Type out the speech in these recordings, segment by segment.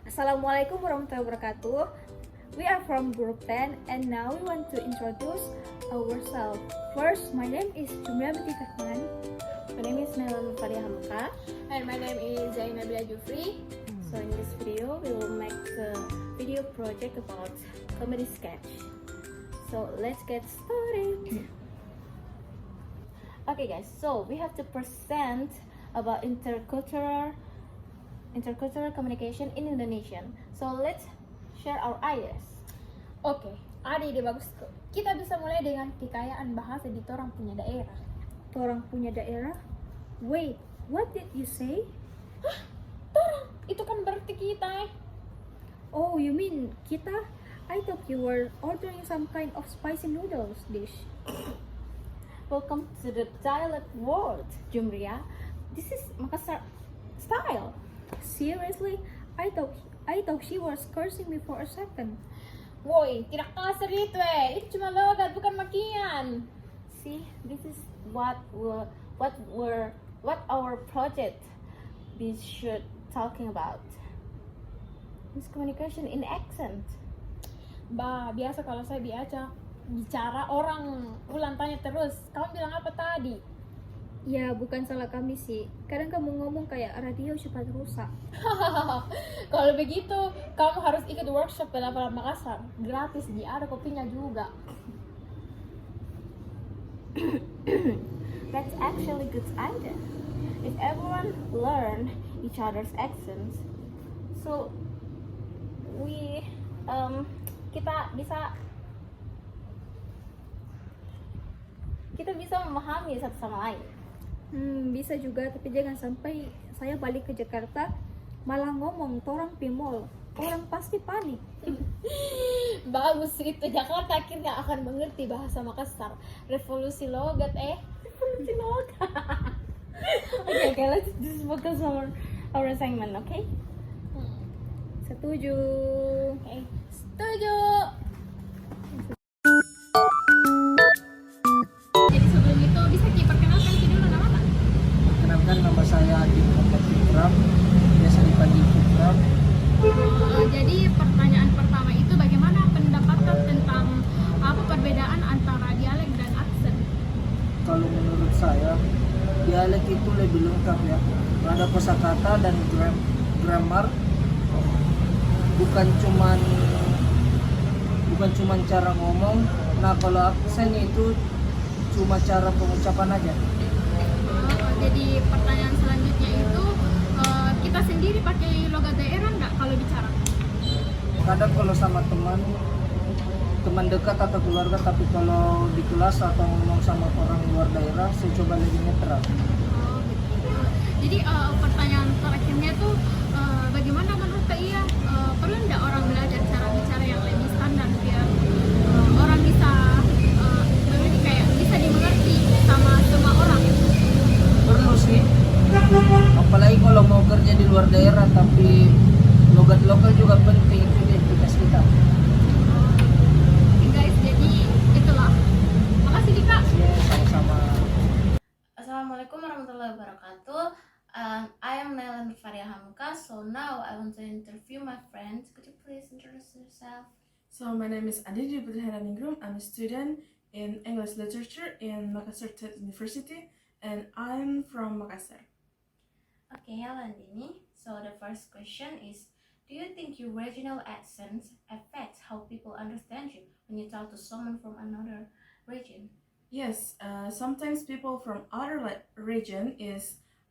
Assalamualaikum warahmatullahi wabarakatuh. We are from Group 10 and now we want to introduce ourselves. First, my name is Jumia Binti Rahman. My name is Naila Faria Hamka. And my name is Zainabila Jufri. So in this video, we will make a video project about comedy sketch. So let's get started. Okay guys, so we have to present about intercultural communication in Indonesian. So let's share our ideas. Oke, ada ide bagus tuh. Kita bisa mulai dengan kekayaan bahasa di orang punya daerah. Torang punya daerah? Wait, what did you say? Torang, itu kan berarti kita. Oh, you mean kita? I thought you were ordering some kind of spicy noodles dish. Welcome to the dialect world, Jumria. This is Makassar style. Seriously? I thought she was cursing me for a second. Woi, tidak kasar itu Itu cuma logat, bukan makian. See, this is what our project we should talking about. Miscommunication in accent. Bah, biasa kalau saya bicara orang ulang tanya terus. Kamu bilang apa tadi? Ya, bukan salah kami sih. Kadang kamu ngomong kayak radio cepat rusak. Kalau begitu, kamu harus ikut workshop pelafalan Makassar. Gratis, ada kopinya juga. That's actually good idea. If everyone learn each other's accents, so kita bisa memahami satu sama lain. Bisa juga, tapi jangan sampai saya balik ke Jakarta malah ngomong torang pimol. Orang pasti panik. Bagus itu, Jakarta akhirnya akan mengerti bahasa Makassar. Revolusi logat Revolusi logat. Okay, let's just focus on our assignment, okay? Setuju. Okay, setuju. Jadi sebelum itu bisa diperkenalkan dulu nama tak? Perkenalkan, nama saya Adi Muhammad Fikram, biasa dipanggil Fikram. Jadi pertanyaan pertama itu bagaimana pendapat tentang apa perbedaan antara dialek dan aksen? Kalau menurut saya, dialek itu lebih lengkap ya. Ada kosakata dan grammar, bukan cuman cara ngomong. Nah, kalau aksennya itu cuma cara pengucapan aja. Jadi pertanyaan selanjutnya itu kita sendiri pakai logat daerah nggak kalau bicara? Kadang kalau sama teman dekat atau keluarga, tapi kalau di kelas atau ngomong sama orang luar daerah, saya coba lebih netral. Jadi pertanyaan terakhirnya tuh bagaimana menurut Kak Iya, perlu nggak orang belajar cara bicara yang lebih standar biar orang bisa kayak bisa dimengerti sama semua orang? Perlu sih, apalagi kalau mau kerja di luar daerah, tapi logat lokal juga penting, itu identitas kita. Guys, jadi itulah. Makasih Dika. Ya, sama-sama. Assalamualaikum warahmatullahi wabarakatuh. I am Naila Faria Hamka. So now I want to interview my friend. Could you please introduce yourself? So my name is Aditya Putraningrum. I'm a student in English literature in Makassar State University, and I'm from Makassar. Okay, hello Andini. So the first question is, do you think your regional accents affect how people understand you when you talk to someone from another region? Yes, sometimes people from other region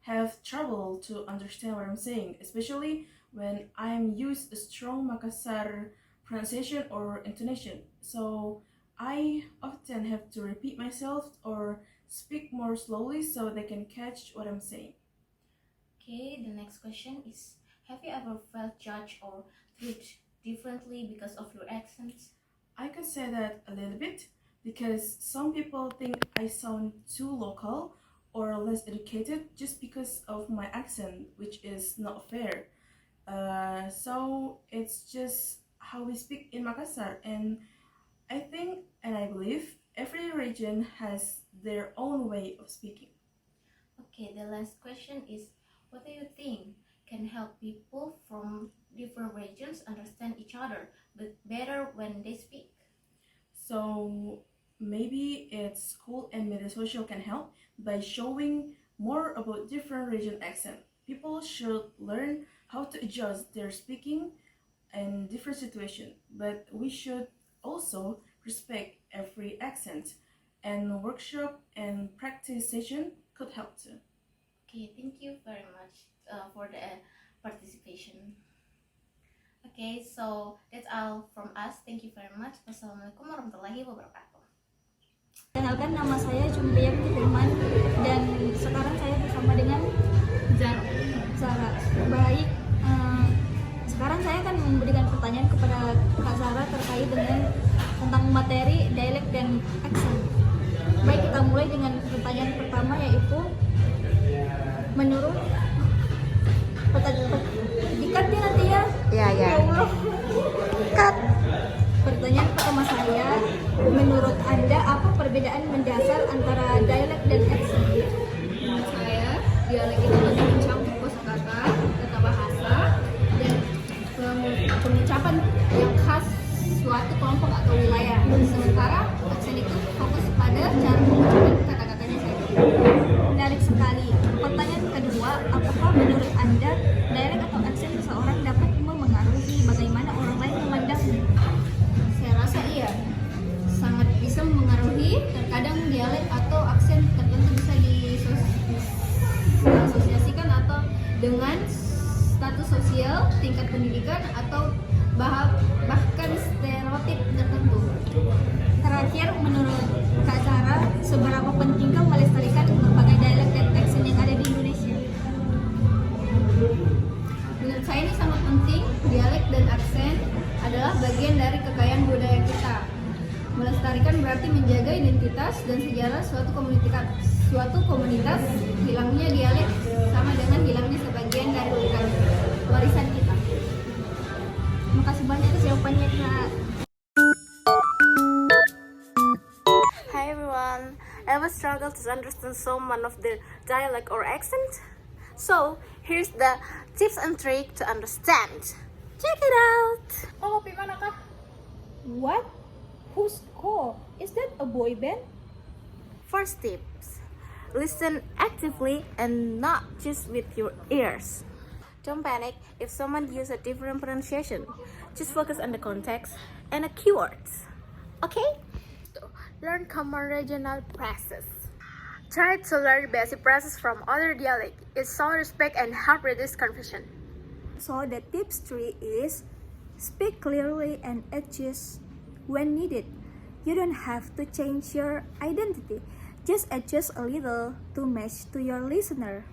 have trouble to understand what I'm saying, especially when I'm used a strong Makassar pronunciation or intonation. So I often have to repeat myself or speak more slowly so they can catch what I'm saying. Okay, the next question is, have you ever felt judged or treated differently because of your accents? I could say that a little bit because some people think I sound too local or less educated just because of my accent, which is not fair. So it's just how we speak in Makassar, and I think and I believe every region has their own way of speaking. Okay, the last question is, what do you think? can help people from different regions understand each other but better when they speak? So maybe it's school and media social can help by showing more about different region accent. People should learn how to adjust their speaking in different situations, but we should also respect every accent, and workshop and practice session could help too. Okay, thank you very much for the participation. Okay, so that's all from us. Thank you very much. Wassalamualaikum warahmatullahi wabarakatuh. Kenalkan, nama saya Jumbria Binti Firman dan sekarang saya bersama dengan Zara. Baik, sekarang saya akan memberikan pertanyaan kepada Kak Zara terkait dengan tentang materi dialek dan accent. Baik, kita mulai dengan pertanyaan pertama, yaitu menurut dikat nanti ya. Ya Allah. Cut. Pertanyaan pertama saya, menurut Anda apa perbedaan mendasar antara dialek dan accent? Menurut saya, dialek itu lebih mencakup kosakata, tata bahasa, dan pengucapan yang khas suatu kelompok atau wilayah. Sementara aksen itu fokus pada cara mengucapkan kata-katanya saja. Menarik sekali. Pertanyaan kedua, apakah menurut Anda dialek atau aksen seseorang dapat memengaruhi bagaimana orang lain memandangnya? Saya rasa iya, sangat bisa memengaruhi. Terkadang dialek atau aksen tertentu bisa diasosiasikan atau dengan status sosial, tingkat pendidikan, atau bahkan stereotip tertentu. Terakhir, menurut Kak Zara, seberapa pentingkah melestarikan berbagai dialek dan aksen yang ada di Indonesia? Menurut saya ini sangat penting. Dialek dan aksen adalah bagian dari kekayaan budaya kita. Melestarikan berarti menjaga identitas dan sejarah suatu komunitas. Hilangnya dialek sama dengan hilangnya sebagian dari warisan kita. Terima kasih banyak atas jawabannya, Kak. Hi everyone. Ever struggle to understand someone of their dialect or accent? So here's the tips and trick to understand. Check it out. Oh, kopi mana, Kak? What? Who's Ko? Is that a boy band? First tips: listen actively and not just with your ears. Don't panic if someone uses a different pronunciation. Just focus on the context and the keywords. Okay? Learn common regional phrases. Try to learn basic phrases from other dialects. It shows respect and help reduce confusion. So the tips 3 is speak clearly and adjust when needed. You don't have to change your identity. Just adjust a little to match to your listener.